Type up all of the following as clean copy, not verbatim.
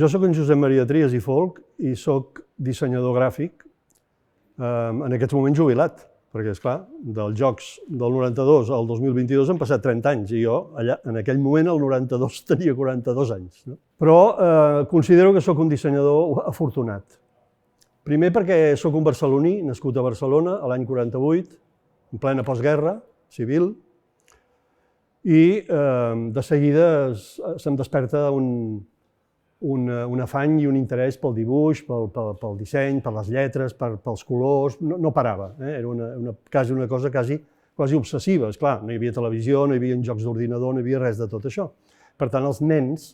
Jo soc en Josep Maria Trias i Folch i soc dissenyador gràfic, en aquests moments jubilat, perquè, esclar, dels Jocs del 92 al 2022 han passat 30 anys i jo, en aquell moment, el 92, tenia 42 anys. Però considero que soc un dissenyador afortunat. Primer perquè soc un barceloní, nascut a Barcelona, a l'any 48, en plena postguerra civil, i de seguida se'm desperta un afany i un interès pel dibuix, pel disseny, per les lletres, pels colors, no parava. Era quasi una cosa quasi obsessiva. Esclar, no hi havia televisió, no hi havia jocs d'ordinador, no hi havia res de tot això. Per tant, els nens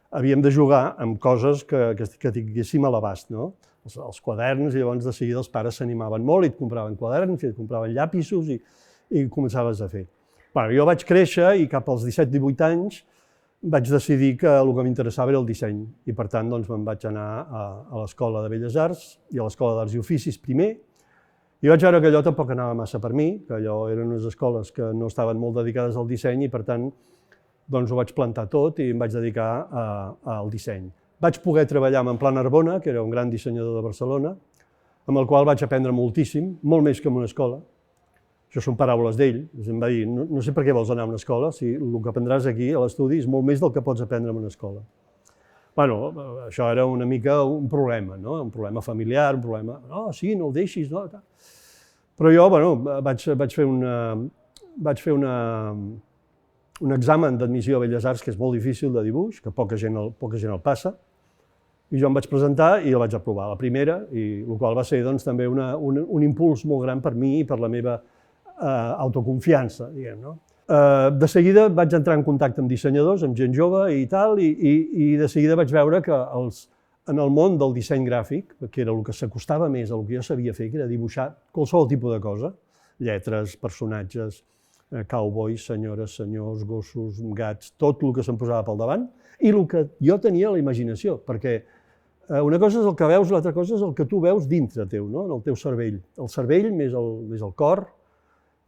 havíem de jugar amb coses que tinguéssim a l'abast, no? Els quaderns, i llavors de seguida els pares s'animaven molt i et compraven quaderns, i et compraven llapisos i començaves a fer. Jo vaig créixer i cap als 17-18 anys vaig decidir que el que m'interessava era el disseny i per tant me'n vaig anar a l'Escola de Belles Arts i a l'Escola d'Arts i Oficis primer i vaig veure que allò tampoc anava massa per mi, que allò eren unes escoles que no estaven molt dedicades al disseny i per tant ho vaig plantar tot i em vaig dedicar al disseny. Vaig poder treballar amb en Pla Narbona, que era un gran dissenyador de Barcelona, amb el qual vaig aprendre moltíssim, molt més que en una escola. Això són paraules d'ell. Em va dir, no sé per què vols anar a una escola, si el que aprendràs aquí a l'estudi és molt més del que pots aprendre en una escola. Això era una mica un problema, un problema familiar, un problema, no, sí, no el deixis, no. Però jo, vaig fer un examen d'admissió a Belles Arts que és molt difícil de dibuix, que poca gent el passa, i jo em vaig presentar i el vaig aprovar a la primera, i el qual va ser també un impuls molt gran per mi i per la meva autoconfiança, diguem, no? De seguida vaig entrar en contacte amb dissenyadors, amb gent jove i tal, i de seguida vaig veure que en el món del disseny gràfic, que era el que s'acostava més al que jo sabia fer, que era dibuixar qualsevol tipus de cosa, lletres, personatges, cowboys, senyores, senyors, gossos, gats, tot el que se'm posava pel davant, i el que jo tenia a la imaginació, perquè una cosa és el que veus, l'altra cosa és el que tu veus dintre teu, en el teu cervell. El cervell més el cor,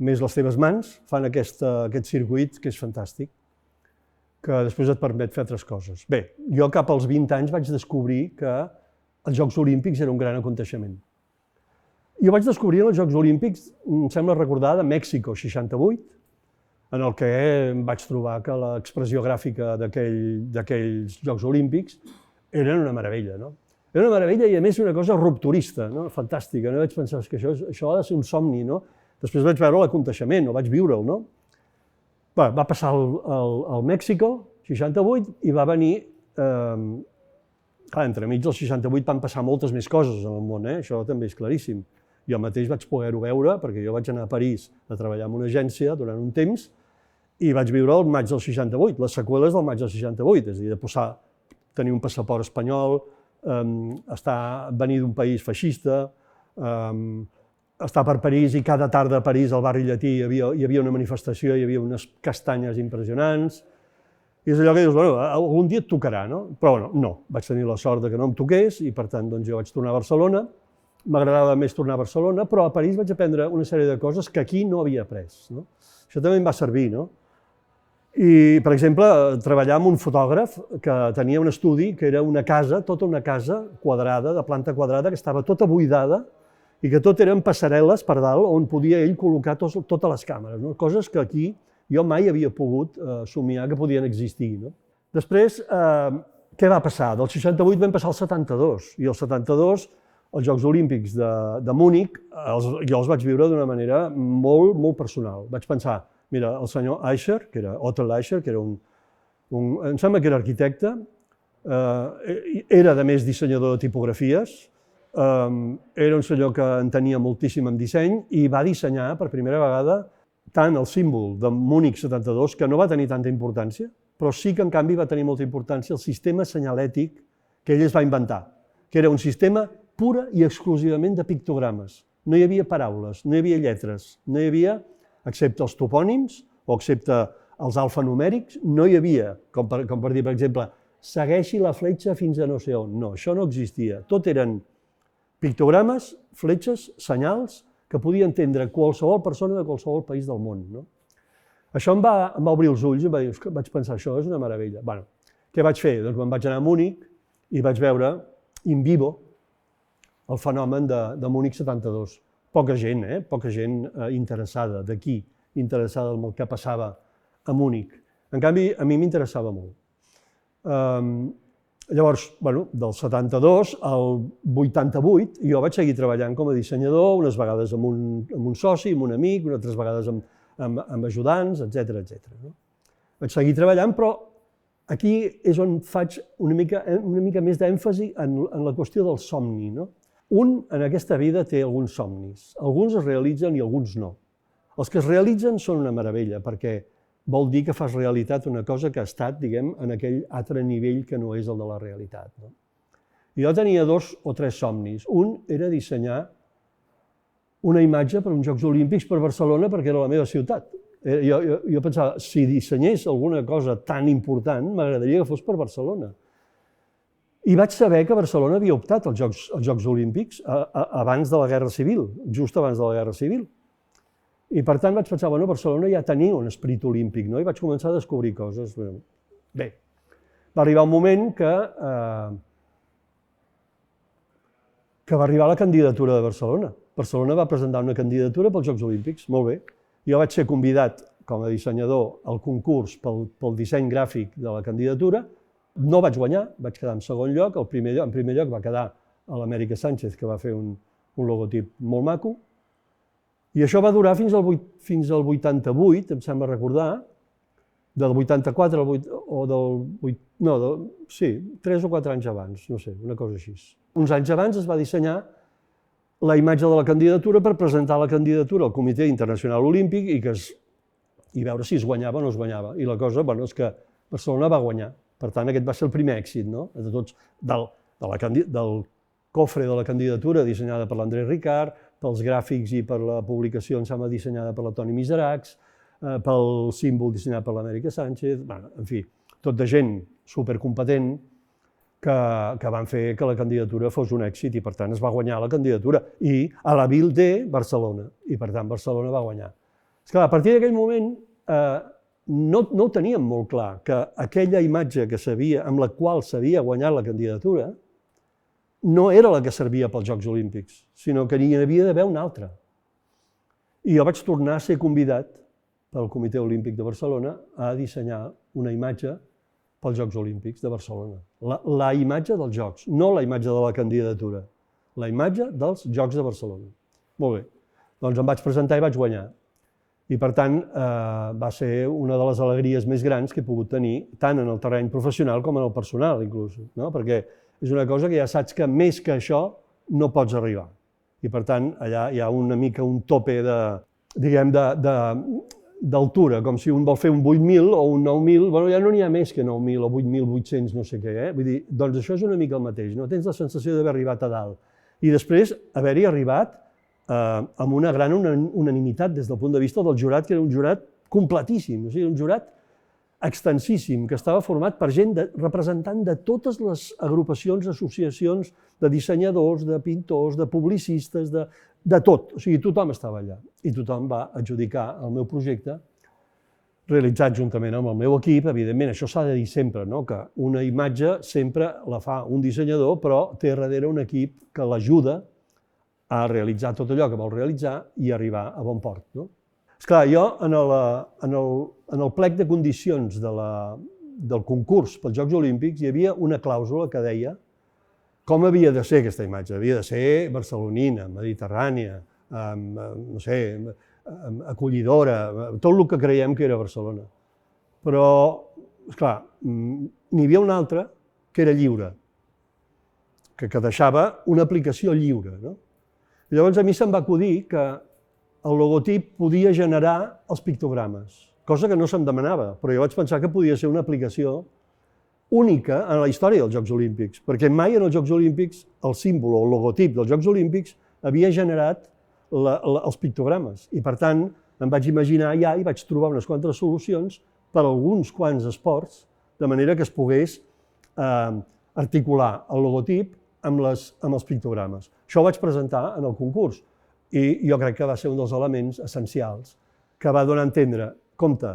més les teves mans, fan aquest circuit que és fantàstic, que després et permet fer altres coses. Bé, jo cap als 20 anys vaig descobrir que els Jocs Olímpics era un gran aconteixement. Jo vaig descobrir els Jocs Olímpics, em sembla recordar, de Mèxic 68, en el que em vaig trobar que l'expressió gràfica d'aquells Jocs Olímpics eren una meravella, no? Era una meravella i a més una cosa rupturista, fantàstica. No vaig pensar que això ha de ser un somni, no? Després vaig veure l'aconteixement, vaig viure'l, no? Va passar al Mèxic, 68, i va venir... Clar, entremig del 68 van passar moltes més coses en el món, això també és claríssim. Jo mateix vaig poder-ho veure, perquè jo vaig anar a París a treballar en una agència durant un temps i vaig viure el maig del 68, les seqüeles del maig del 68, és a dir, de tenir un passaport espanyol, venir d'un país feixista, estar per París i cada tarda a París, al barri llatí, hi havia una manifestació, hi havia unes castanyes impressionants, i és allò que dius, bueno, algun dia et tocarà, no? Però no, vaig tenir la sort que no em toqués i per tant jo vaig tornar a Barcelona, m'agradava més tornar a Barcelona, però a París vaig aprendre una sèrie de coses que aquí no havia après. Això també em va servir, no? I, per exemple, treballar amb un fotògraf que tenia un estudi que era una casa, tota una casa quadrada, de planta quadrada, que estava tota buidada i que tot eren passarel·les per dalt on podia ell col·locar totes les càmeres, coses que aquí jo mai havia pogut somiar que podien existir. Després, què va passar? Del 68 vam passar al 72 i el 72 els Jocs Olímpics de Múnich jo els vaig viure d'una manera molt, molt personal. Vaig pensar, mira, el senyor Eicher, que era Otto Eicher, que era em sembla que era arquitecte, era a més dissenyador de tipografies, era un senyor que entenia moltíssim en disseny i va dissenyar per primera vegada tant el símbol de Múnich 72, que no va tenir tanta importància, però sí que en canvi va tenir molta importància el sistema senyalètic que ell es va inventar, que era un sistema pura i exclusivament de pictogrames. No hi havia paraules, no hi havia lletres, no hi havia, excepte els topònims o excepte els alfanumèrics, no hi havia, com per dir, per exemple, segueixi la fletxa fins a no sé on. No, això no existia. Tot eren pictogrames, fletxes, senyals, que podia entendre qualsevol persona de qualsevol país del món. Això em va obrir els ulls i vaig pensar, això és una meravella. Què vaig fer? Doncs me'n vaig anar a Múnich i vaig veure in vivo el fenomen de Múnich 72. Poca gent, poca gent interessada d'aquí, interessada en el que passava a Múnich. En canvi, a mi m'interessava molt. Llavors, del 72 al 88, jo vaig seguir treballant com a dissenyador, unes vegades amb un soci, amb un amic, altres vegades amb ajudants, etc. Vaig seguir treballant, però aquí és on faig una mica més d'èmfasi en la qüestió del somni. Un, en aquesta vida, té alguns somnis. Alguns es realitzen i alguns no. Els que es realitzen són una meravella, perquè vol dir que fas realitat una cosa que ha estat, diguem, en aquell altre nivell que no és el de la realitat. Jo tenia 2 o 3 somnis. Un era dissenyar una imatge per uns Jocs Olímpics per Barcelona, perquè era la meva ciutat. Jo pensava, si dissenyés alguna cosa tan important, m'agradaria que fos per Barcelona. I vaig saber que Barcelona havia optat als Jocs Olímpics abans de la Guerra Civil, just abans de la Guerra Civil. I per tant vaig pensar, Barcelona ja tenia un esperit olímpic, i vaig començar a descobrir coses. Bé, va arribar un moment que va arribar la candidatura de Barcelona. Barcelona va presentar una candidatura pels Jocs Olímpics, molt bé. Jo vaig ser convidat com a dissenyador al concurs pel disseny gràfic de la candidatura. No vaig guanyar, vaig quedar en segon lloc. En primer lloc va quedar l'Amèrica Sánchez, que va fer un logotip molt maco. I això va durar fins al 88, em sembla recordar, del 84 o del... sí, 3 o 4 anys abans, no sé, una cosa així. Uns anys abans es va dissenyar la imatge de la candidatura per presentar la candidatura al Comitè Internacional Olímpic i veure si es guanyava o no es guanyava. I la cosa, és que Barcelona va guanyar. Per tant, aquest va ser el primer èxit, de tots, del cofre de la candidatura dissenyada per l'Andrés Ricard, pels gràfics i per la publicació, em sembla, dissenyada per la Toni Miseracs, pel símbol dissenyat per l'Amèrica Sánchez, en fi, tot de gent supercompetent que van fer que la candidatura fos un èxit i, per tant, es va guanyar la candidatura. I a la Ville de Barcelona, i, per tant, Barcelona va guanyar. Esclar, a partir d'aquell moment no ho teníem molt clar, que aquella imatge amb la qual s'havia guanyat la candidatura no era la que servia pels Jocs Olímpics, sinó que n'hi havia d'haver una altra. I jo vaig tornar a ser convidat pel Comitè Olímpic de Barcelona a dissenyar una imatge pels Jocs Olímpics de Barcelona. La imatge dels Jocs, no la imatge de la candidatura, la imatge dels Jocs de Barcelona. Molt bé, doncs em vaig presentar i vaig guanyar. I, per tant, va ser una de les alegries més grans que he pogut tenir, tant en el terreny professional com en el personal, inclús, perquè és una cosa que ja saps que més que això no pots arribar. I, per tant, allà hi ha una mica un tope d'altura, com si un vol fer un 8.000 o un 9.000, ja no n'hi ha més que 9.000 o 8.800, no sé què, Vull dir, doncs això és una mica el mateix, no? Tens la sensació d'haver arribat a dalt. I després haver-hi arribat amb una gran unanimitat des del punt de vista del jurat, que era un jurat completíssim, o sigui, un jurat extensíssim, que estava format per gent representant de totes les agrupacions, associacions de dissenyadors, de pintors, de publicistes, de tot. O sigui, tothom estava allà. I tothom va adjudicar el meu projecte, realitzat juntament amb el meu equip. Evidentment, això s'ha de dir sempre, que una imatge sempre la fa un dissenyador, però té darrere un equip que l'ajuda a realitzar tot allò que vol realitzar i arribar a bon port. Esclar, jo, en el plec de condicions del concurs pels Jocs Olímpics, hi havia una clàusula que deia com havia de ser aquesta imatge. Havia de ser barcelonina, mediterrània, no sé, acollidora, tot el que creiem que era Barcelona. Però, esclar, n'hi havia una altra que era lliure, que deixava una aplicació lliure. Llavors a mi se'm va acudir que el logotip podia generar els pictogrames, cosa que no se'm demanava, però jo vaig pensar que podia ser una aplicació única en la història dels Jocs Olímpics, perquè mai en els Jocs Olímpics el símbol o el logotip dels Jocs Olímpics havia generat els pictogrames. I, per tant, em vaig imaginar ja i vaig trobar unes quantes solucions per a alguns quants esports, de manera que es pogués articular el logotip amb els pictogrames. Això ho vaig presentar en el concurs i jo crec que va ser un dels elements essencials que va donar a entendre, compte,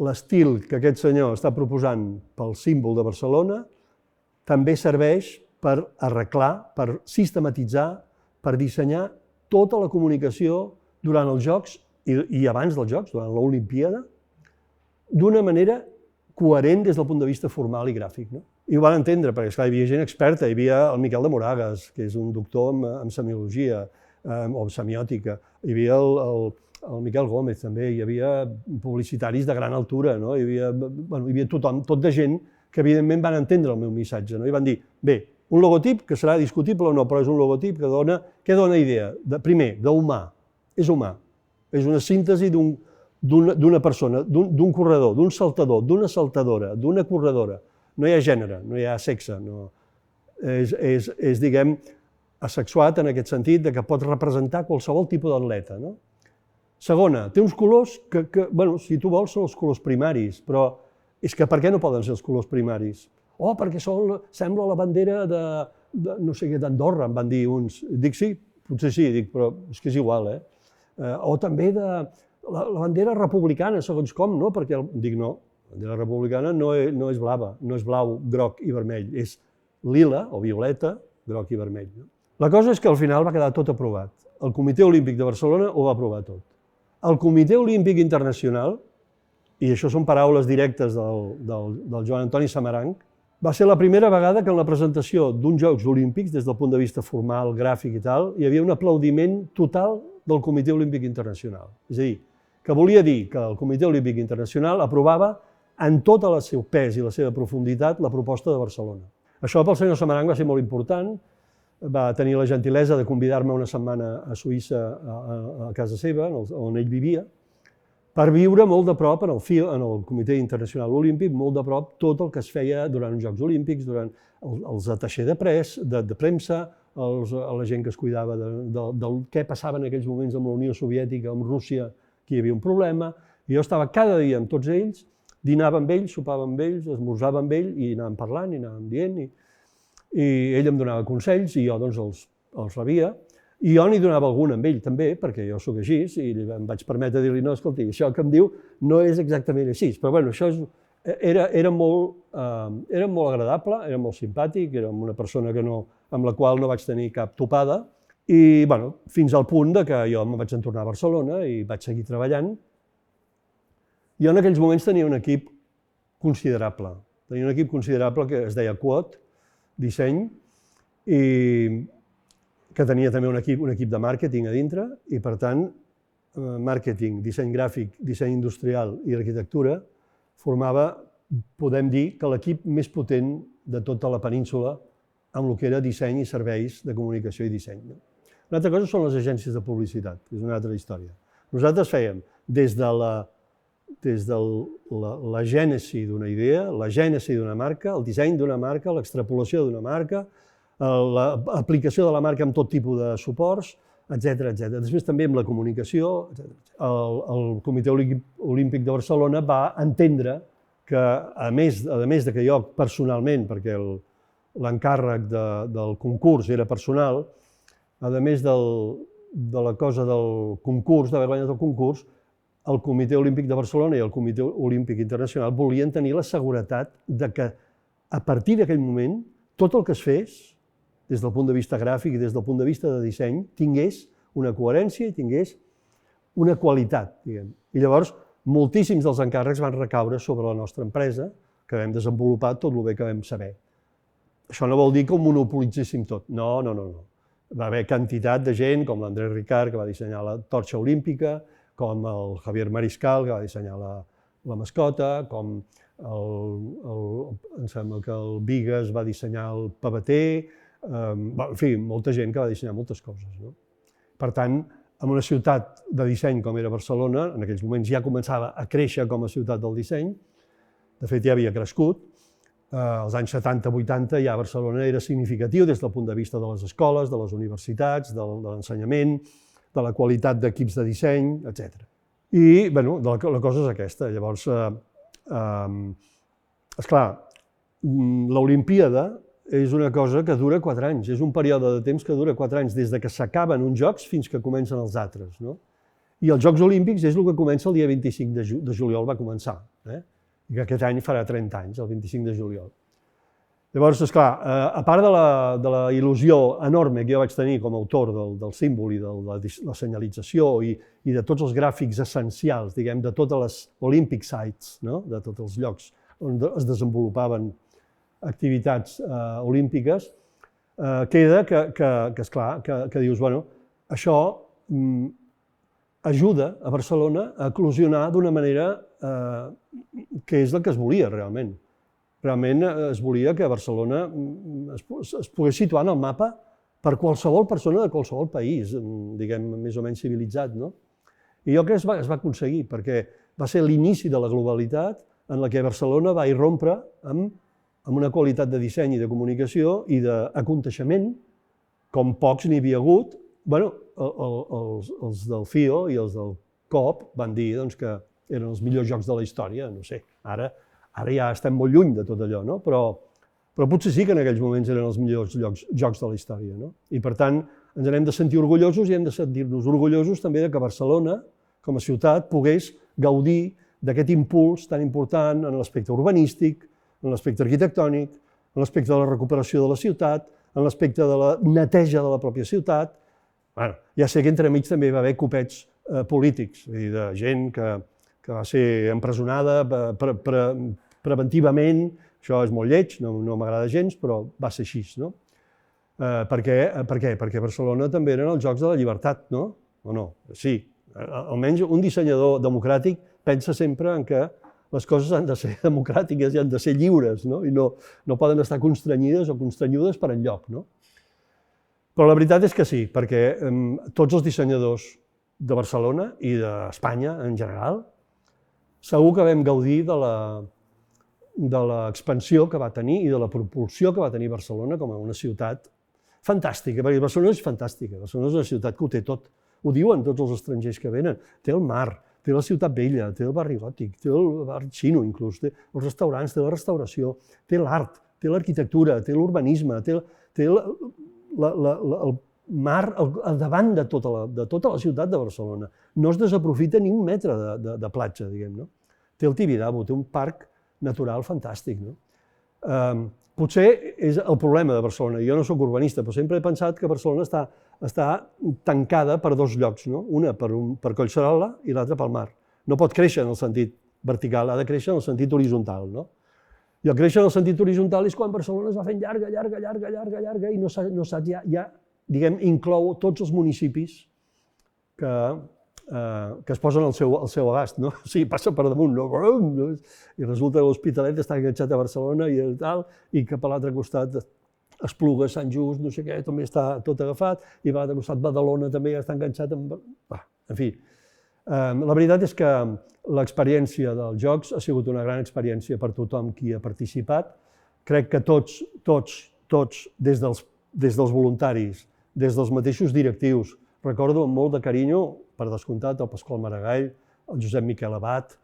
l'estil que aquest senyor està proposant pel símbol de Barcelona també serveix per arreglar, per sistematitzar, per dissenyar tota la comunicació durant els Jocs i abans dels Jocs, durant l'Olimpíada, d'una manera coherent des del punt de vista formal i gràfic. I ho van entendre, perquè hi havia gent experta, hi havia el Miquel de Moragas, que és un doctor en semiologia o en semiòtica, hi havia el Miquel Gómez també, hi havia publicitaris de gran altura, hi havia tothom, tot de gent que evidentment van entendre el meu missatge i van dir, bé, un logotip que serà discutible o no, però és un logotip que dona, què dona idea? Primer, d'humà, és humà, és una síntesi d'una persona, d'un corredor, d'un saltador, d'una saltadora, d'una corredora. No hi ha gènere, no hi ha sexe, és, diguem, asexuat en aquest sentit que pot representar qualsevol tipus d'atleta. Segona, té uns colors que, si tu vols, són els colors primaris, però és que per què no poden ser els colors primaris? Perquè sembla la bandera no sé què, d'Andorra, em van dir uns. Dic sí, potser sí, però és que és igual, O també de la bandera republicana, segons com, no? Perquè dic no, la bandera republicana no és blava, no és blau, groc i vermell, és lila o violeta, groc i vermell. La cosa és que al final va quedar tot aprovat. El Comitè Olímpic de Barcelona ho va aprovar tot. El Comitè Olímpic Internacional, i això són paraules directes del Joan Antoni Samaranch, va ser la primera vegada que en la presentació d'uns Jocs Olímpics, des del punt de vista formal, gràfic i tal, hi havia un aplaudiment total del Comitè Olímpic Internacional. És a dir, que volia dir que el Comitè Olímpic Internacional aprovava en tot el seu pes i la seva profunditat la proposta de Barcelona. Això pel senyor Samaranch va ser molt important, va tenir la gentilesa de convidar-me una setmana a Suïssa, a casa seva, on ell vivia, per viure molt de prop en el Comitè Internacional Olímpic, molt de prop tot el que es feia durant els Jocs Olímpics, durant els attachés de premsa, la gent que es cuidava del què passava en aquells moments amb la Unió Soviètica, amb Rússia, que hi havia un problema. I jo estava cada dia amb tots ells, dinava amb ells, sopava amb ells, esmorzava amb ells i anàvem parlant i anàvem dient. I ell em donava consells i jo doncs els rebia. I jo n'hi donava algun amb ell també, perquè jo soc així, i em vaig permetre dir-li, no, escolti, això que em diu no és exactament així. Però bueno, això era molt agradable, era molt simpàtic, era una persona amb la qual no vaig tenir cap topada, i fins al punt que jo me'n vaig tornar a Barcelona i vaig seguir treballant. Jo en aquells moments tenia un equip considerable. Tenia un equip considerable que es deia Quad, disseny, i que tenia també un equip de màrqueting a dintre, i per tant, màrqueting, disseny gràfic, disseny industrial i arquitectura formava, podem dir, que l'equip més potent de tota la península amb el que era disseny i serveis de comunicació i disseny. Una altra cosa són les agències de publicitat, que és una altra història. Nosaltres fèiem des de la gènesi d'una idea, la gènesi d'una marca, el disseny d'una marca, l'extrapolació d'una marca, l'aplicació de la marca amb tot tipus de suports, etc. Després també amb la comunicació. El Comitè Olímpic de Barcelona va entendre que, a més que jo personalment, perquè l'encàrrec del concurs era personal, a més de la cosa del concurs, d'haver guanyat el concurs, el Comitè Olímpic de Barcelona i el Comitè Olímpic Internacional volien tenir la seguretat que a partir d'aquell moment tot el que es fes, des del punt de vista gràfic i des del punt de vista de disseny, tingués una coherència i tingués una qualitat, diguem. I llavors, moltíssims dels encàrrecs van recaure sobre la nostra empresa, que vam desenvolupar tot el bé que vam saber. Això no vol dir que ho monopolitzéssim tot. No. Va haver quantitat de gent, com l'Andrés Ricard, que va dissenyar la torxa olímpica, com el Javier Mariscal, que va dissenyar la mascota, com em sembla que el Bigues va dissenyar el paveter, en fi, molta gent que va dissenyar moltes coses. Per tant, en una ciutat de disseny com era Barcelona, en aquells moments ja començava a créixer com a ciutat del disseny, de fet ja havia crescut, als anys 70-80 ja Barcelona era significatiu des del punt de vista de les escoles, de les universitats, de l'ensenyament, de la qualitat d'equips de disseny, etc. I, la cosa és aquesta. Llavors, esclar, l'Olimpíada és una cosa que dura 4 anys, és un període de temps que dura 4 anys, des que s'acaben uns Jocs fins que comencen els altres. I els Jocs Olímpics és el que comença el dia 25 de juliol, va començar, i que aquest any farà 30 anys, el 25 de juliol. Llavors, esclar, a part de la il·lusió enorme que jo vaig tenir com a autor del símbol i de la senyalització i de tots els gràfics essencials, diguem, de totes les Olympic sites, no? De tots els llocs on es desenvolupaven activitats olímpiques, queda esclar, que dius, bueno, això ajuda a Barcelona a eclosionar d'una manera que és el que es volia realment. Realment es volia que Barcelona es pogués situar en el mapa per qualsevol persona de qualsevol país, diguem, més o menys civilitzat, no? I jo crec que es va aconseguir, perquè va ser l'inici de la globalitat en la que Barcelona va irrompre amb una qualitat de disseny i de comunicació i d'aconteixement com pocs n'hi havia hagut. Bueno, els del FIO i els del COP van dir que eren els millors jocs de la història, no sé, ara ja estem molt lluny de tot allò, no? Però potser sí que en aquells moments eren els millors jocs de la història, no? I per tant ens n'hem de sentir orgullosos i hem de sentir-nos orgullosos també que Barcelona, com a ciutat, pogués gaudir d'aquest impuls tan important en l'aspecte urbanístic, en l'aspecte arquitectònic, en l'aspecte de la recuperació de la ciutat, en l'aspecte de la neteja de la pròpia ciutat. Bueno, ja sé que entremig també va haver copets polítics, de gent que va ser empresonada preventivament, això és molt lleig, no m'agrada gens, però va ser així, no? Per què? Perquè Barcelona també eren els Jocs de la Llibertat, no? O no? Sí, almenys un dissenyador democràtic pensa sempre en que les coses han de ser democràtiques i han de ser lliures, no? I no poden estar constrenyides o constrenyudes per enlloc, no? Però la veritat és que sí, perquè tots els dissenyadors de Barcelona i d'Espanya en general segur que vam gaudir de l'expansió que va tenir i de la propulsió que va tenir Barcelona com a una ciutat fantàstica, perquè Barcelona és fantàstica, Barcelona és una ciutat que ho té tot, ho diuen tots els estrangers que venen, té el mar, té la ciutat vella, té el barri gòtic, té el barri xino inclús, té els restaurants, té la restauració, té l'art, té l'arquitectura, té l'urbanisme, té el mar al davant de tota la ciutat de Barcelona. No es desaprofita ni un metre de platja, diguem, no? Té el Tibidabo, té un parc natural fantàstic, no? Potser és el problema de Barcelona. Jo no soc urbanista, però sempre he pensat que Barcelona està tancada per dos llocs, no? Una per Collserola i l'altra pel mar. No pot créixer en el sentit vertical, ha de créixer en el sentit horitzontal, no? I el créixer en el sentit horitzontal és quan Barcelona es va fent llarga i no saps ja, diguem, inclou tots els municipis que es posen al seu abast, no? O sigui, passa per damunt, no? I resulta que l'Hospitalet està enganxat a Barcelona i tal, i que per l'altre costat Espluga, Sant Just, no sé què, també està tot agafat, i per l'altre costat Badalona també ja està enganxat amb... En fi, la veritat és que l'experiència dels Jocs ha sigut una gran experiència per tothom qui ha participat. Crec que tots, des dels voluntaris, des dels mateixos directius, recordo amb molt de carinyo, per descomptat, el Pasqual Maragall, el Josep Miquel Abat,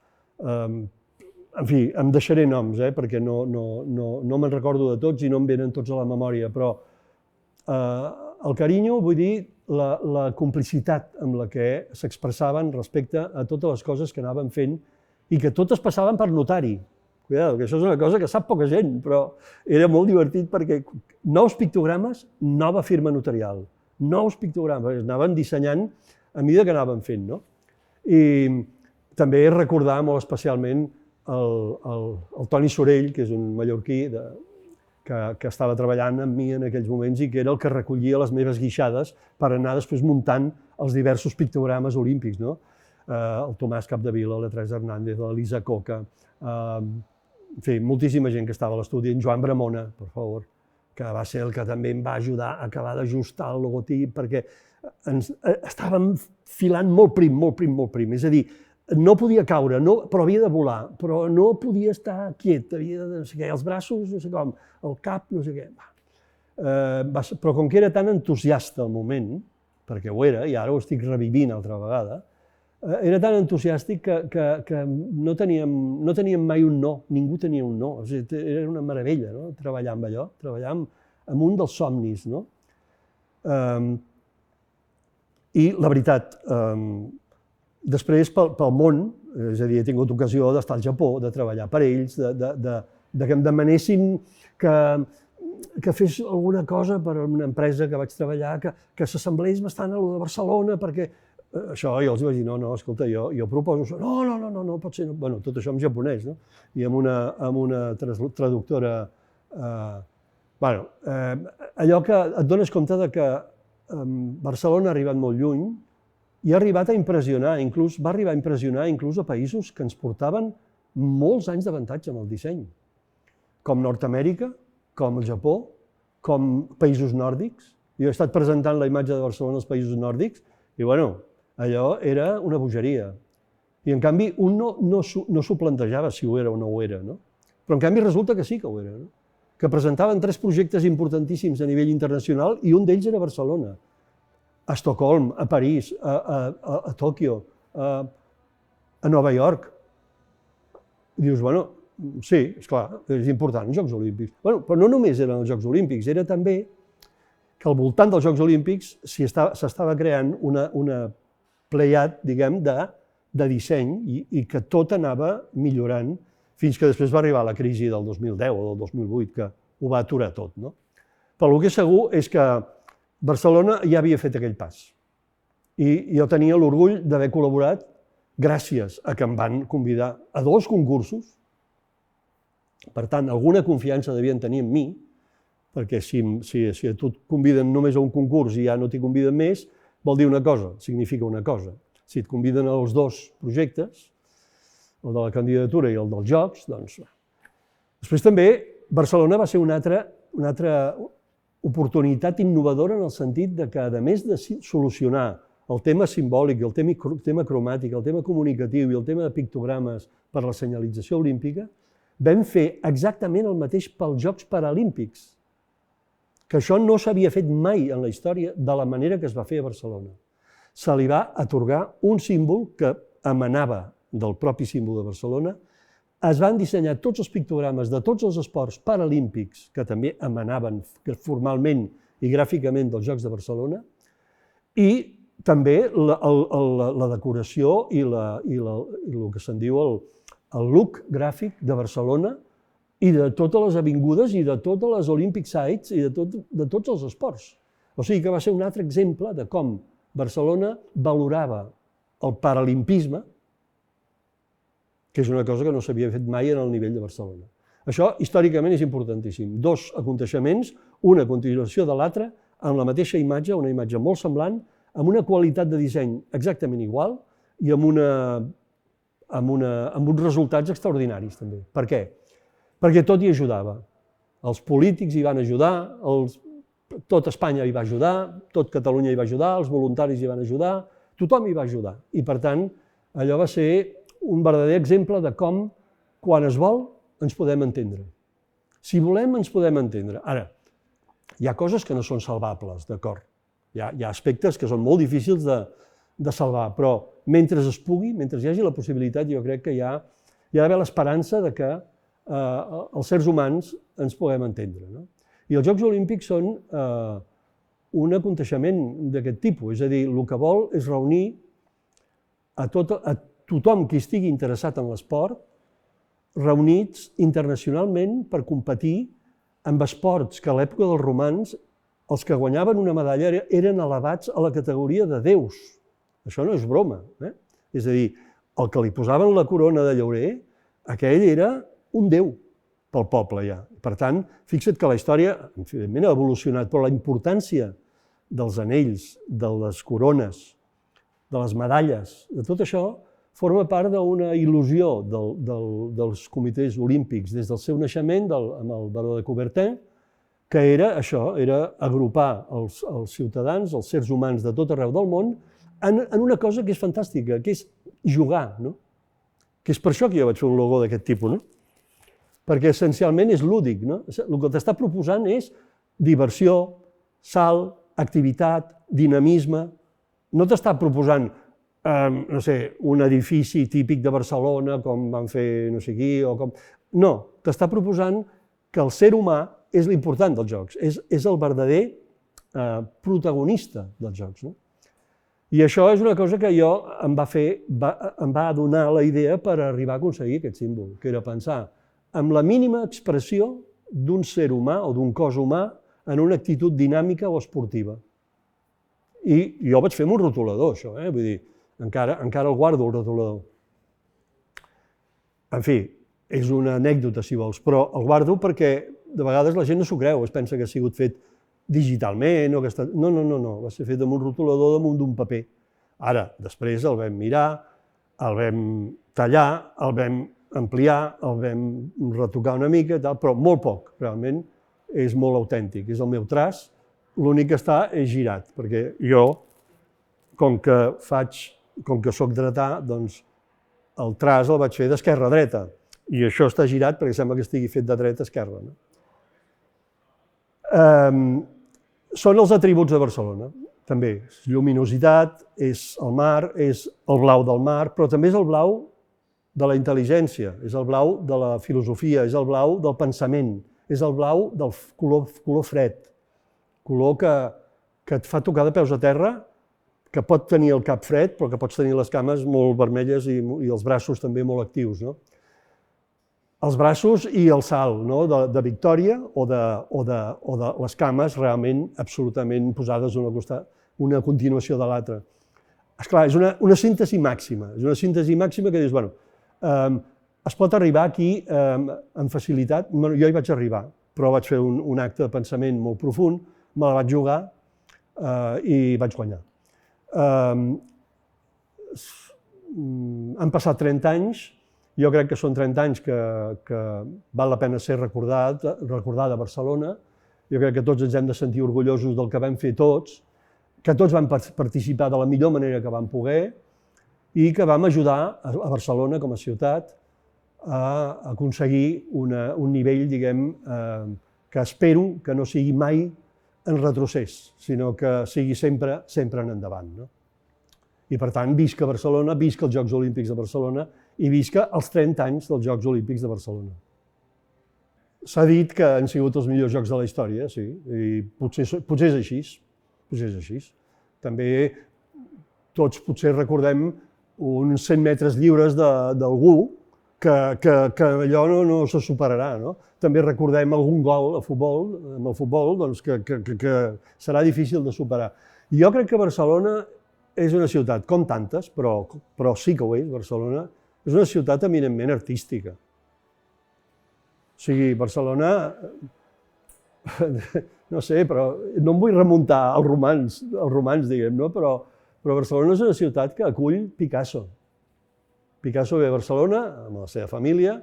en fi, em deixaré noms, perquè no me'n recordo de tots i no em venen tots a la memòria, però el carinyo, vull dir, la complicitat amb la que s'expressaven respecte a totes les coses que anaven fent i que totes passaven per notari. Cuidado, que això és una cosa que sap poca gent, però era molt divertit perquè nous pictogrames, nova firma notarial, nous pictogrames, anaven dissenyant a mesura que anaven fent, no? I també recordar molt especialment el Toni Sorell, que és un mallorquí que estava treballant amb mi en aquells moments i que era el que recollia les meves guixades per anar després muntant els diversos pictogrames olímpics, no? El Tomàs Capdevila, la Teresa Hernández, l'Elisa Coca, en fi, moltíssima gent que estava a l'estudi, en Joan Bramona, per favor, que va ser el que també em va ajudar a acabar d'ajustar el logotip, perquè estàvem filant molt prim, és a dir, no podia caure, però havia de volar, però no podia estar quiet, havia de, no sé què, els braços, no sé com, el cap, no sé què. Però com que era tan entusiasta al moment, perquè ho era, i ara ho estic revivint altra vegada, era tan entusiàstic que no teníem mai un no, ningú tenia un no, era una meravella, no? Treballar amb allò, treballar amb un dels somnis, no? I la veritat, després pel món, és a dir, he tingut ocasió d'estar al Japó, de treballar per ells, que em demanessin que fes alguna cosa per a una empresa que vaig treballar, que s'assemblés bastant a lo de Barcelona, perquè això jo els vaig dir, no, escolta, jo proposo això, no, pot ser, bueno, tot això en japonès, no? I amb una traductora, allò que et dones compte de que Barcelona ha arribat molt lluny i ha arribat a impressionar, va arribar a impressionar inclús a països que ens portaven molts anys d'avantatge amb el disseny, com Nord-Amèrica, com el Japó, com països nòrdics. Jo he estat presentant la imatge de Barcelona als països nòrdics i, bueno, allò era una bogeria. I, en canvi, un no s'ho plantejava si ho era o no ho era, no? Però, en canvi, resulta que sí que ho era, no? Que presentaven 3 projectes importantíssims a nivell internacional i un d'ells era Barcelona. A Estocolm, a París, a Tòquio, a Nova York. I dius, bueno, sí, esclar, és important, els Jocs Olímpics. Bueno, però no només eren els Jocs Olímpics, era també que al voltant dels Jocs Olímpics s'estava creant una pleiad, diguem, de disseny i que tot anava millorant fins que després va arribar la crisi del 2010 o del 2008, que ho va aturar tot, no? Però el que és segur és que Barcelona ja havia fet aquell pas. I jo tenia l'orgull d'haver col·laborat gràcies a que em van convidar a 2 concursos. Per tant, alguna confiança devien tenir en mi, perquè si a tu et conviden només a un concurs i ja no t'hi conviden més, vol dir una cosa, significa una cosa. Si et conviden als 2 projectes, el de la candidatura i el dels Jocs, doncs... Després també, Barcelona va ser una altra oportunitat innovadora en el sentit que, a més de solucionar el tema simbòlic, el tema cromàtic, el tema comunicatiu i el tema de pictogrames per a la senyalització olímpica, vam fer exactament el mateix pels Jocs Paralímpics, que això no s'havia fet mai en la història de la manera que es va fer a Barcelona. Se li va atorgar un símbol que emanava del propi símbol de Barcelona, es van dissenyar tots els pictogrames de tots els esports paralímpics que també emanaven formalment i gràficament dels Jocs de Barcelona, i també la decoració i el que se'n diu el look gràfic de Barcelona i de totes les avingudes i de totes les Olympic Sites i de tots els esports. O sigui que va ser un altre exemple de com Barcelona valorava el paralimpisme, que és una cosa que no s'havia fet mai en el nivell de Barcelona. Això, històricament, és importantíssim. 2 aconteixements, una continuació de l'altre, amb la mateixa imatge, una imatge molt semblant, amb una qualitat de disseny exactament igual i amb uns resultats extraordinaris, també. Per què? Perquè tot hi ajudava. Els polítics hi van ajudar, tot Espanya hi va ajudar, tot Catalunya hi va ajudar, els voluntaris hi van ajudar, tothom hi va ajudar. I, per tant, allò va ser un verdader exemple de com, quan es vol, ens podem entendre. Si volem, ens podem entendre. Ara, hi ha coses que no són salvables, d'acord? Hi ha aspectes que són molt difícils de salvar, però mentre es pugui, mentre hi hagi la possibilitat, jo crec que hi ha d'haver l'esperança de que els sérs humans ens puguem entendre. I els Jocs Olímpics són un aconteixement d'aquest tipus, és a dir, el que vol és reunir a tothom qui estigui interessat en l'esport, reunits internacionalment per competir amb esports que a l'època dels romans els que guanyaven una medalla eren elevats a la categoria de déus. Això no és broma. És a dir, el que li posaven la corona de llaurer, aquell era un déu pel poble ja. Per tant, fixa't que la història, evidentment, ha evolucionat, però la importància dels anells, de les corones, de les medalles, de tot això, forma part d'una il·lusió dels comitès olímpics des del seu naixement, amb el baró de Coubertin, que era això, era agrupar els ciutadans, els sers humans de tot arreu del món, en una cosa que és fantàstica, que és jugar, que és per això que jo vaig fer un logo d'aquest tipus, perquè essencialment és lúdic. El que t'està proposant és diversió, salt, activitat, dinamisme. No t'està proposant no sé, un edifici típic de Barcelona, com van fer no sé qui, o com... No, t'està proposant que el ser humà és l'important dels jocs, és el verdader protagonista dels jocs. I això és una cosa que jo em va donar la idea per arribar a aconseguir aquest símbol, que era pensar amb la mínima expressió d'un ser humà o d'un cos humà en una actitud dinàmica o esportiva. I jo vaig fer amb un rotulador, això, vull dir, encara el guardo, el rotulador. En fi, és una anècdota, si vols, però el guardo perquè de vegades la gent no s'ho creu, es pensa que ha sigut fet digitalment o que està... No, va ser fet amb un rotulador damunt d'un paper. Ara, després el vam mirar, el vam tallar, el vam ampliar, el vam retocar una mica, però molt poc, realment és molt autèntic, és el meu traç, l'únic que està és girat, perquè jo, com que soc dretà, doncs el traç el vaig fer d'esquerra a dreta, i això està girat perquè sembla que estigui fet de dreta a esquerra. Són els atributs de Barcelona, també. Lluminositat, és el mar, és el blau del mar, però també és el blau de la intel·ligència, és el blau de la filosofia, és el blau del pensament, és el blau del color fred, color que et fa tocar de peus a terra, que pot tenir el cap fred, però que pots tenir les cames molt vermelles i els braços també molt actius. Els braços i el salt de victòria o de les cames realment absolutament posades una continuació de l'altra. Esclar, és una síntesi màxima, que dius, bueno, es pot arribar aquí amb facilitat. Jo hi vaig arribar, però vaig fer un acte de pensament molt profund, me la vaig jugar i vaig guanyar. Han passat 30 anys, jo crec que són 30 anys que val la pena ser recordada a Barcelona. Jo crec que tots ens hem de sentir orgullosos del que vam fer tots, que tots vam participar de la millor manera que vam poder i que vam ajudar a Barcelona com a ciutat a aconseguir un nivell, diguem, que espero que no sigui mai en retrocés, sinó que sigui sempre en endavant. I per tant, visca Barcelona, visca els Jocs Olímpics de Barcelona i visca els 30 anys dels Jocs Olímpics de Barcelona. S'ha dit que han sigut els millors Jocs de la història, sí, i potser és així. També tots potser recordem uns 100 metres lliures d'algú que allò no se superarà. També recordem algun gol amb el futbol que serà difícil de superar. Jo crec que Barcelona és una ciutat, com tantes, però sí que ho és, Barcelona, és una ciutat eminentment artística. O sigui, Barcelona, no sé, però no em vull remuntar als romans, diguem, però Barcelona és una ciutat que acull Picasso. Picasso ve a Barcelona amb la seva família.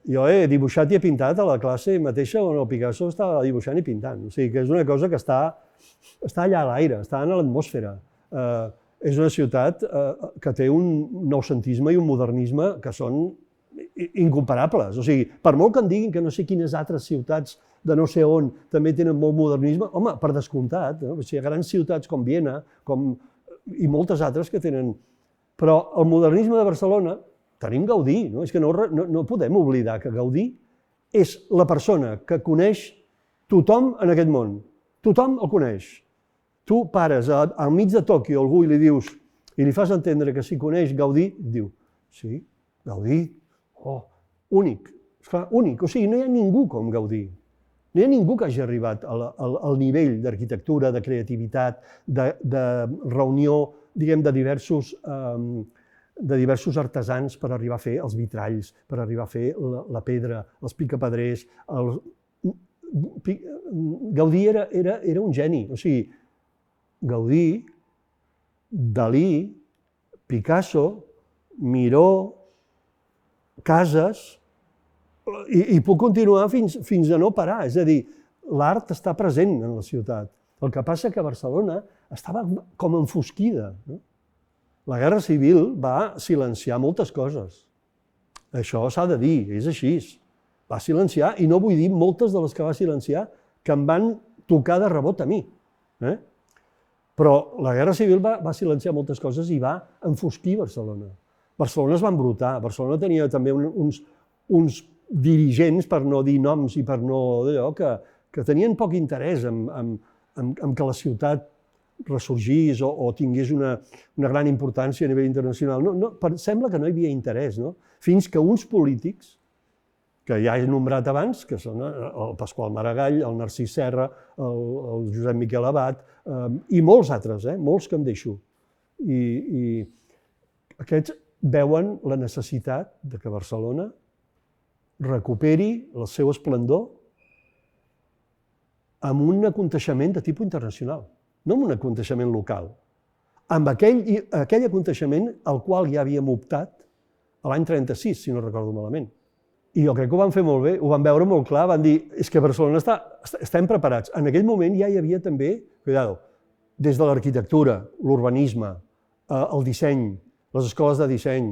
Jo he dibuixat i he pintat a la classe mateixa on el Picasso estava dibuixant i pintant. O sigui que és una cosa que està allà a l'aire, està en l'atmosfera. És una ciutat que té un noucentisme i un modernisme que són incomparables. O sigui, per molt que em diguin que no sé quines altres ciutats de no sé on també tenen molt modernisme, home, per descomptat, hi ha grans ciutats com Viena i moltes altres que tenen... Però el modernisme de Barcelona, tenim Gaudí, és que no podem oblidar que Gaudí és la persona que coneix tothom en aquest món. Tothom el coneix. Tu pares al mig de Tòquio algú i li dius, i li fas entendre que si coneix Gaudí, diu, sí, Gaudí, únic, esclar, únic. O sigui, no hi ha ningú com Gaudí. No hi ha ningú que hagi arribat al nivell d'arquitectura, de creativitat, de reunió, diguem, de diversos artesans per arribar a fer els vitralls, per arribar a fer la pedra, els picapedrers. Gaudí era un geni. O sigui, Gaudí, Dalí, Picasso, Miró, Casas, i puc continuar fins a no parar. És a dir, l'art està present en la ciutat. El que passa que Barcelona estava com enfosquida. La Guerra Civil va silenciar moltes coses. Això s'ha de dir, és així. Va silenciar, i no vull dir moltes de les que va silenciar, que em van tocar de rebot a mi. Però la Guerra Civil va silenciar moltes coses i va enfosquir Barcelona. Barcelona es va embrutar. Barcelona tenia també uns dirigents, per no dir noms i per no d'allò, que tenien poc interès en que la ciutat ressorgís o tingués una gran importància a nivell internacional. Sembla que no hi havia interès, no? Fins que uns polítics, que ja he nombrat abans, que són el Pasqual Maragall, el Narcís Serra, el Josep Miquel Abat, i molts altres, molts que em deixo. I aquests veuen la necessitat de que Barcelona recuperi el seu esplendor amb un aconteixement de tipus internacional, no amb un aconteixement local, amb aquell aconteixement al qual ja havíem optat l'any 36, si no recordo malament. I jo crec que ho van fer molt bé, ho van veure molt clar, van dir, és que Barcelona estem preparats. En aquell moment ja hi havia també, cuidado, des de l'arquitectura, l'urbanisme, el disseny, les escoles de disseny,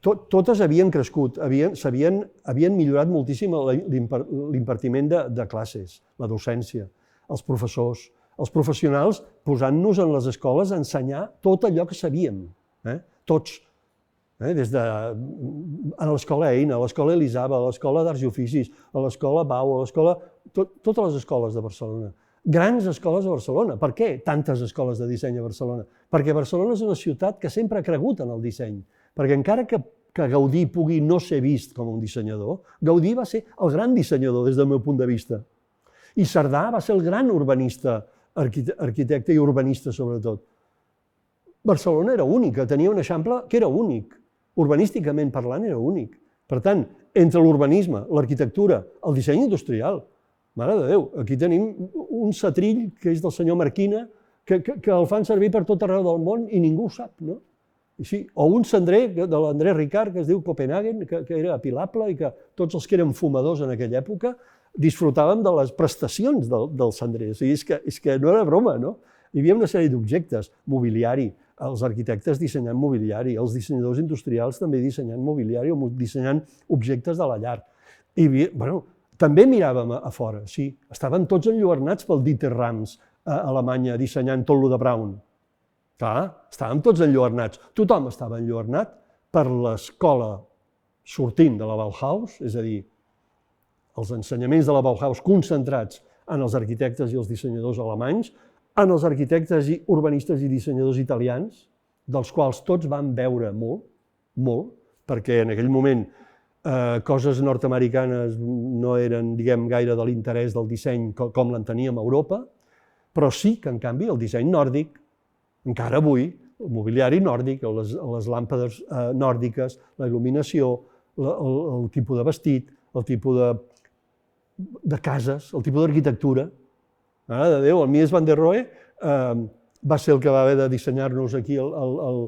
totes havien crescut, havien millorat moltíssim l'impartiment de classes, la docència, els professors, els professionals posant-nos en les escoles a ensenyar tot allò que sabíem, tots, des de a l'escola Eina, a l'escola Elisava, a l'escola d'Arts i Oficis, a l'escola Bau, a l'escola... totes les escoles de Barcelona. Grans escoles a Barcelona. Per què tantes escoles de disseny a Barcelona? Perquè Barcelona és una ciutat que sempre ha cregut en el disseny. Perquè encara que Gaudí pugui no ser vist com un dissenyador, Gaudí va ser el gran dissenyador des del meu punt de vista. I Cerdà va ser el gran urbanista, arquitecte i urbanista sobretot. Barcelona era única, tenia un eixample que era únic. Urbanísticament parlant era únic. Per tant, entre l'urbanisme, l'arquitectura, el disseny industrial, mare de Déu, aquí tenim un setrill que és del senyor Marquina, que el fan servir per tot arreu del món i ningú ho sap, no? O un cendrer de l'Andrés Ricard, que es diu Copenhagen, que era apilable i que tots els que érem fumadors en aquella època disfrutàvem de les prestacions del cendrer. És que no era broma, no? Hi havia una sèrie d'objectes, mobiliari, els arquitectes dissenyant mobiliari, els dissenyadors industrials també dissenyant mobiliari o dissenyant objectes de la llar. I, bueno, també miràvem a fora, sí, estaven tots enlluernats pel Dieter Rams a Alemanya dissenyant tot lo de Braun. Clar, estàvem tots enlluernats. Tothom estava enlluernat per l'escola sortint de la Bauhaus, és a dir, els ensenyaments de la Bauhaus concentrats en els arquitectes i els dissenyadors alemanys, en els arquitectes i urbanistes i dissenyadors italians, dels quals tots van veure molt, perquè en aquell moment coses nord-americanes no eren, diguem, gaire de l'interès del disseny com l'enteníem a Europa, però sí que, en canvi, el disseny nòrdic, encara avui, el mobiliari nòrdic, les làmpades nòrdiques, la il·luminació, el tipus de vestit, el tipus de cases, el tipus d'arquitectura. Mare de Déu, el Mies van der Rohe va ser el que va haver de dissenyar-nos aquí el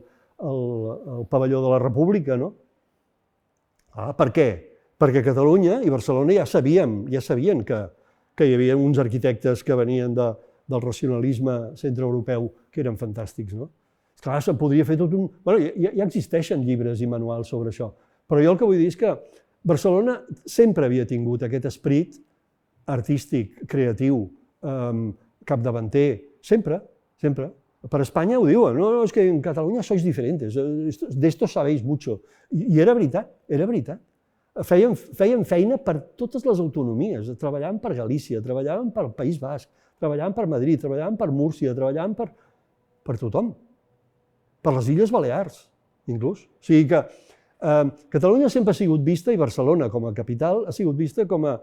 pavelló de la República, no? Per què? Perquè Catalunya i Barcelona ja sabien que hi havia uns arquitectes que venien del racionalisme centreeuropeu que eren fantàstics, no? Clar, se'n podria fer tot un... Bueno, ja existeixen llibres i manuals sobre això, però jo el que vull dir és que Barcelona sempre havia tingut aquest esperit artístic, creatiu, capdavanter, sempre. Per Espanya ho diuen, no, és que en Catalunya sois diferentes, de esto sabéis mucho. I era veritat. Feien feina per totes les autonomies, treballaven per Galícia, treballaven pel País Basc, treballaven per Madrid, treballaven per Múrcia, treballaven per tothom, per les Illes Balears, inclús. O sigui que Catalunya sempre ha sigut vista, i Barcelona com a capital ha sigut vista com a...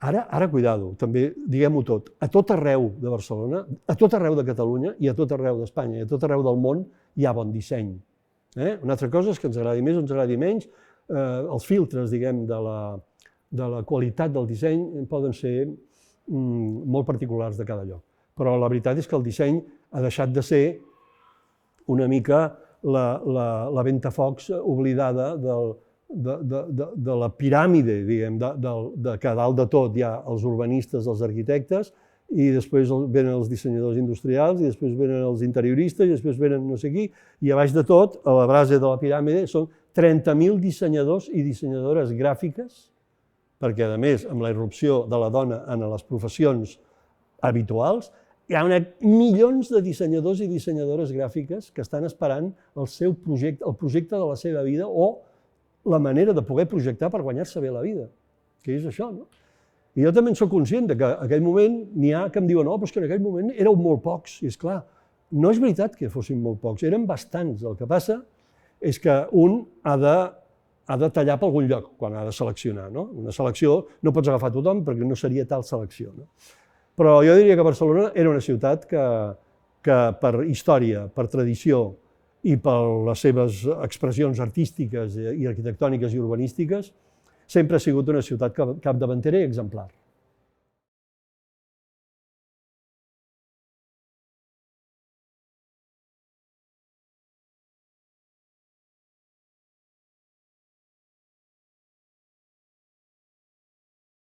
Ara, cuidado, també diguem-ho tot, a tot arreu de Barcelona, a tot arreu de Catalunya i a tot arreu d'Espanya i a tot arreu del món hi ha bon disseny. Una altra cosa és que ens agradi més o ens agradi menys, els filtres, diguem, de la qualitat del disseny poden ser molt particulars de cada lloc. Però la veritat és que el disseny ha deixat de ser una mica la ventafocs oblidada de la piràmide, diguem, que a dalt de tot hi ha els urbanistes, els arquitectes, i després venen els dissenyadors industrials, i després venen els interioristes, i després venen no sé qui, i a baix de tot, a la base de la piràmide, són 30.000 dissenyadors i dissenyadores gràfiques, perquè, a més, amb la irrupció de la dona en les professions habituals, hi ha milions de dissenyadors i dissenyadores gràfiques que estan esperant el seu projecte, el projecte de la seva vida o la manera de poder projectar per guanyar-se bé la vida, que és això, no? I jo també en soc conscient que en aquell moment n'hi ha que em diuen, no, però és que en aquell moment éreu molt pocs, i és clar, no és veritat que fossin molt pocs, eren bastants. El que passa és que un ha de tallar per algun lloc quan ha de seleccionar. Una selecció no pots agafar tothom perquè no seria tal selecció. Però jo diria que Barcelona era una ciutat que per història, per tradició i per les seves expressions artístiques i arquitectòniques i urbanístiques sempre ha sigut una ciutat capdavantera i exemplar.